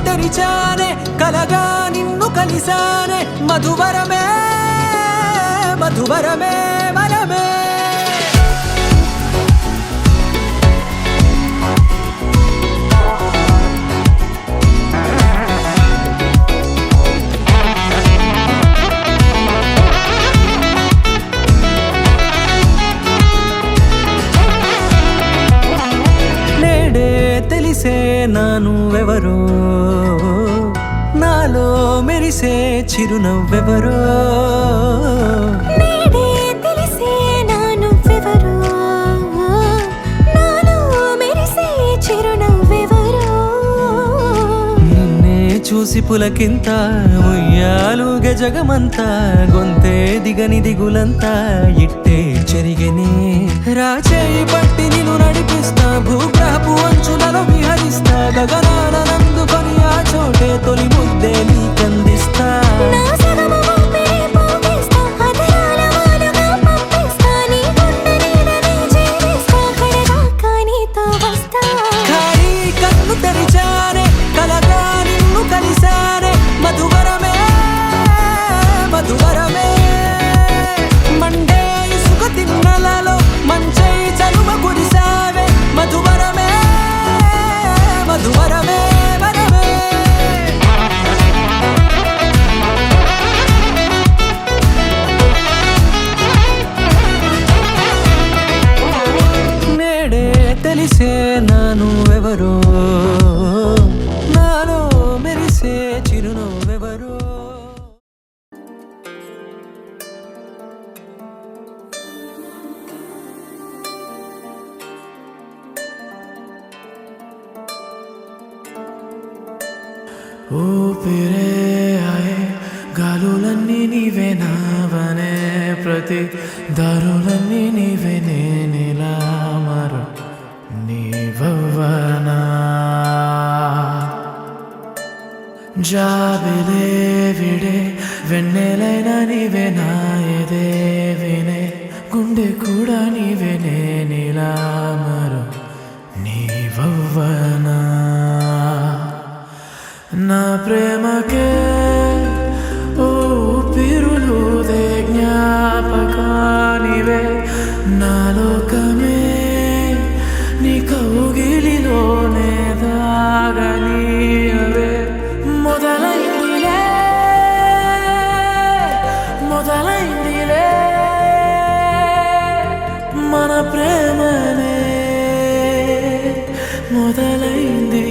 తెరిచానే కలగా నిన్ను కలిసానే మధువరమే మధువరమే మనమే తెలిసే నానువెవరో నాలో మెరిసే చిరునవ్వెవరో నేడే తెలిసే నానువెవరో నాలో మెరిసే చిరునవ్వెవరో నిన్నే చూసి పులకింత ఉయ్యాలుగే జగమంతా గొంతే దిగని దిగులంతా ఇట్టే చెరిగెనే రాచేయి పట్టి నిన్ను నడిపిస్తా భూగ్రహపు అంచులలో విహరిస్తా గగనానందుకొని ఆ చోటే తొలి ముద్దే నీకందిస్తా నా సగము ఊపిరి పోగేస్తా అధరాల వాలుగా పంపిస్తా నీ గుండె నీడనే జీవిస్తా కడదాకా నీతో వస్తా ఖాళీ కన్ను తెరిచానే కలగా నిన్ను కలిసానే మధువరమే మధువరమే మండే ఇసుక తిన్నలలో మంచై చలువ కురిసావే మధువరమే మధువరమే వరమే నేడే తెలిసే నానువెవరో నాలో మెరిసే చిరునవ్వెవరో ఊపిరే ఆయే గాలులన్నీ నీవే నావనే ప్రతి దారులన్నీ నీవే నేనిలా మరు నీవవ్వనా జాబిలే విడే వెన్నెలైన నీవే నా ఎదే వినే గుండె కూడా నీవే నేనిలా మరు నీవవ్వనా నా ప్రేమకే ఊపిరులుదే జ్ఞాపకానివే నా లోకమే నీ కౌగిలిలోనే దాగనీయవే మొదలైందిలే మొదలైందిలే మన ప్రేమనే మొదలైంది